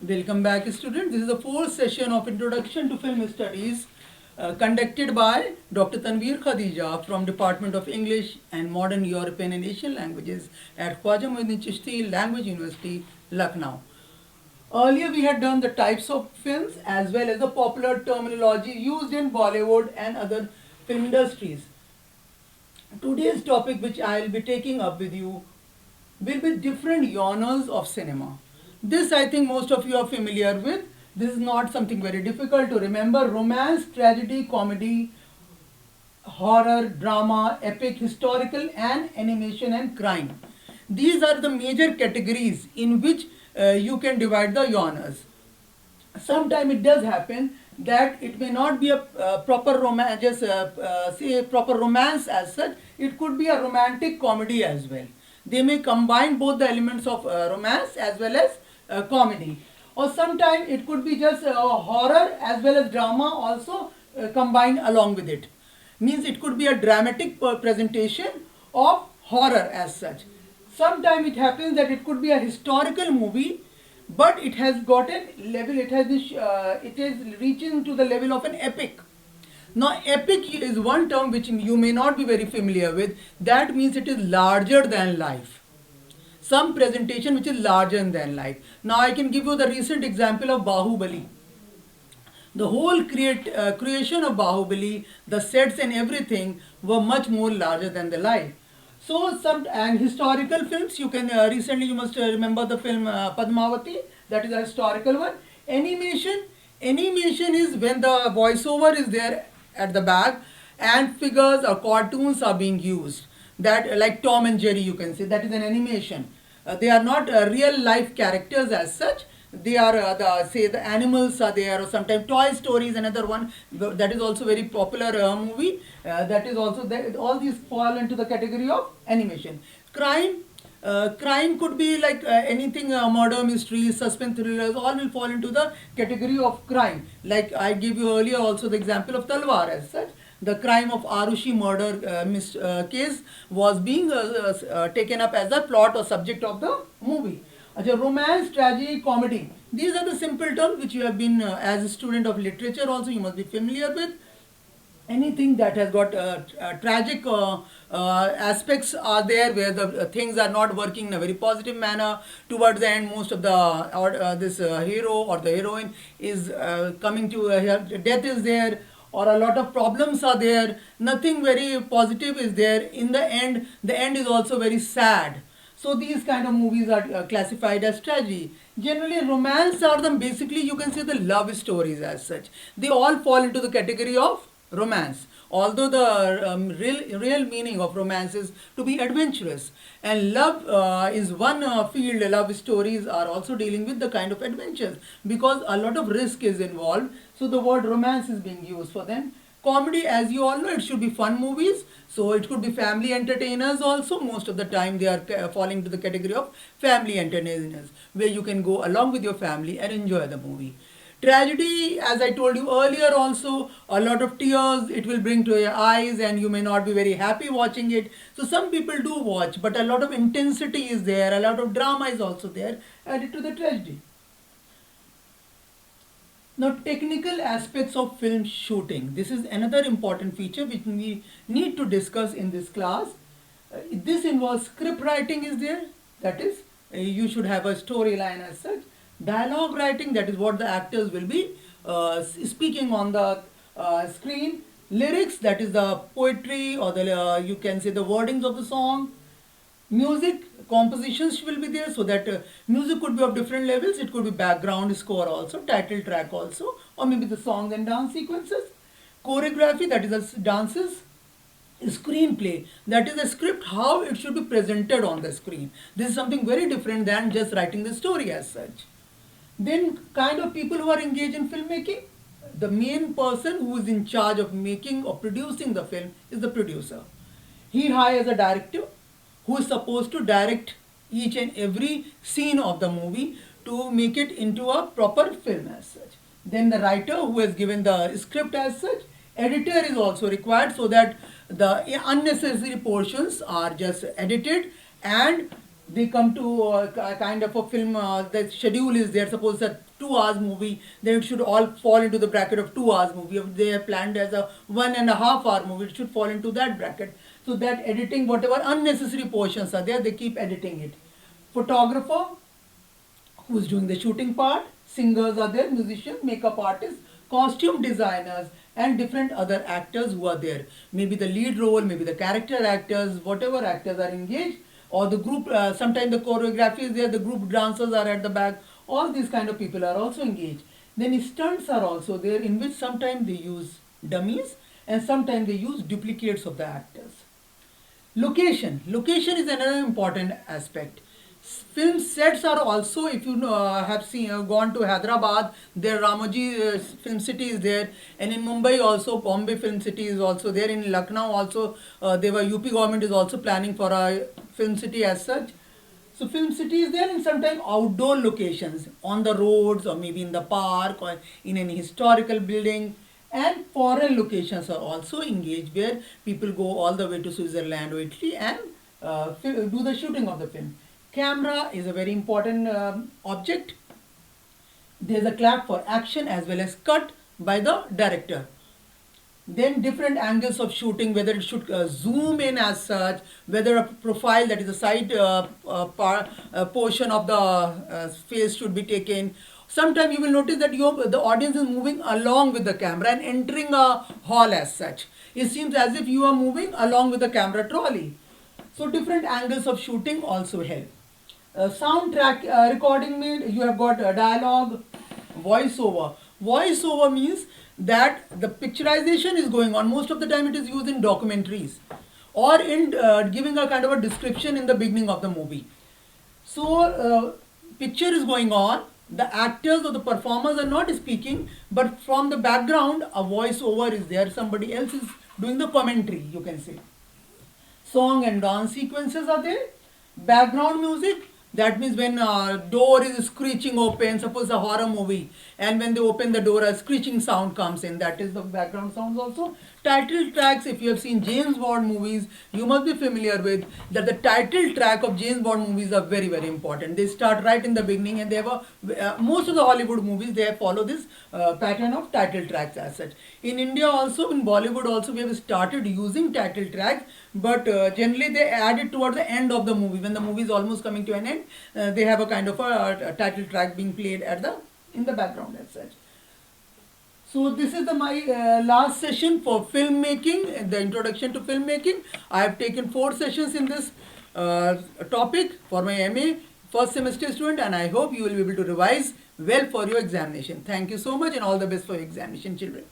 Welcome back, students. This is the fourth session of Introduction to Film Studies conducted by Dr. Tanveer Khadija from Department of English and Modern European and Asian Languages at Khwaja Muhyiddin Chishti Language University, Lucknow. Earlier we had done the types of films as well as the popular terminology used in Bollywood and other film industries. Today's topic, which I will be taking up with you, will be different genres of cinema. This I think most of you are familiar with. This is not something very difficult to remember. Romance, tragedy, comedy, horror, drama, epic, historical and animation and crime. These are the major categories in which you can divide the genres. Sometimes it does happen that it may not be a proper romance, just say a proper romance as such. It could be a romantic comedy as well. They may combine both the elements of romance as well as comedy. Or sometimes it could be just horror as well as drama also combined along with it. Means it could be a dramatic presentation of horror as such. Sometimes it happens that it could be a historical movie, but it has gotten level. It is reaching to the level of an epic. Now, epic is one term which you may not be very familiar with. That means it is larger than life. Some presentation which is larger than life. Now, I can give you the recent example of Bahubali. The whole creation of Bahubali, the sets and everything were much more larger than the life. So some and historical films, you can recently you must remember the film Padmavati, that is a historical one. Animation is when the voiceover is there at the back and figures or cartoons are being used. That like Tom and Jerry, you can say that is an animation. They are not real life characters as such. They are the animals are there, or sometimes Toy Story is another one that is also very popular movie. That is also there. All these fall into the category of animation. Crime could be like anything, murder mysteries, suspense thrillers, all will fall into the category of crime. Like I gave you earlier also the example of Talwar as such. The crime of Arushi murder case was being taken up as a plot or subject of the movie. Romance, tragedy, comedy. These are the simple terms which you have been, as a student of literature also, you must be familiar with. Anything that has got tragic aspects are there, where the things are not working in a very positive manner. Towards the end, most of the this hero or the heroine is coming to death is there, or a lot of problems are there. Nothing very positive is there. In the end is also very sad. So these kind of movies are classified as tragedy. Generally, romance are them basically, you can say, the love stories as such. They all fall into the category of romance. Although the real meaning of romance is to be adventurous, and love is one field. Love stories are also dealing with the kind of adventures because a lot of risk is involved. So the word romance is being used for them. Comedy, as you all know, it should be fun movies. So it could be family entertainers also. Most of the time they are falling to the category of family entertainers, where you can go along with your family and enjoy the movie. Tragedy, as I told you earlier also, a lot of tears it will bring to your eyes and you may not be very happy watching it. So some people do watch, but a lot of intensity is there, a lot of drama is also there added to the tragedy. Now, technical aspects of film shooting. This is another important feature which we need to discuss in this class. This involves script writing is there. That is, you should have a storyline as such. Dialogue writing, that is what the actors will be speaking on the screen. Lyrics, that is the poetry or the you can say the wordings of the song. Music compositions will be there, so that music could be of different levels. It could be background score also, title track also, or maybe the songs and dance sequences. Choreography, that is the dances. Screenplay, that is the script, how it should be presented on the screen. This is something very different than just writing the story as such. Then kind of people who are engaged in filmmaking, the main person who is in charge of making or producing the film is the producer. He hires a director who is supposed to direct each and every scene of the movie to make it into a proper film as such. Then the writer who has given the script as such. Editor is also required so that the unnecessary portions are just edited and they come to kind of a film, the schedule is there, suppose a 2 hours movie, then it should all fall into the bracket of 2 hours movie. If they are planned as a 1.5 hour movie, it should fall into that bracket. So that editing, whatever unnecessary portions are there, they keep editing it. Photographer, who's doing the shooting part, singers are there, musicians, makeup artists, costume designers, and different other actors who are there. Maybe the lead role, maybe the character actors, whatever actors are engaged, or the group, sometimes the choreography is there, the group dancers are at the back, all these kind of people are also engaged. Then stunts are also there, in which sometimes they use dummies and sometimes they use duplicates of the actors. Location is another important aspect. Film sets are also, if you have seen gone to Hyderabad, there Ramoji film city is there, and in Mumbai also Bombay film city is also there. In Lucknow also, they were UP government is also planning for a film city as such. So film city is there, and sometimes outdoor locations on the roads or maybe in the park or in any historical building. And foreign locations are also engaged, where people go all the way to Switzerland or Italy and do the shooting of the film. Camera is a very important object. There's a clap for action as well as cut by the director. Then different angles of shooting, whether it should zoom in as such, whether a profile, that is the side portion of the face should be taken. Sometimes you will notice that the audience is moving along with the camera and entering a hall as such. It seems as if you are moving along with the camera trolley. So different angles of shooting also help. Soundtrack recording means you have got dialogue, voiceover. Voiceover means that the picturization is going on. Most of the time it is used in documentaries or in giving a kind of a description in the beginning of the movie. So picture is going on, the actors or the performers are not speaking, but from the background a voiceover is there, somebody else is doing the commentary, you can say. Song and dance sequences are there. Background music, that means when a door is screeching open, suppose a horror movie, and when they open the door, a screeching sound comes in, that is the background sounds also. Title tracks, if you have seen James Bond movies, you must be familiar with that the title track of James Bond movies are very, very important. They start right in the beginning, and they have most of the Hollywood movies, they follow this pattern of title tracks as such. In India also, in Bollywood also, we have started using title tracks, but generally they add it towards the end of the movie. When the movie is almost coming to an end, they have a kind of a title track being played at the in the background as such. So this is my last session for filmmaking, the introduction to filmmaking. I have taken 4 sessions in this topic for my MA first semester student, and I hope you will be able to revise well for your examination. Thank you so much, and all the best for your examination, children.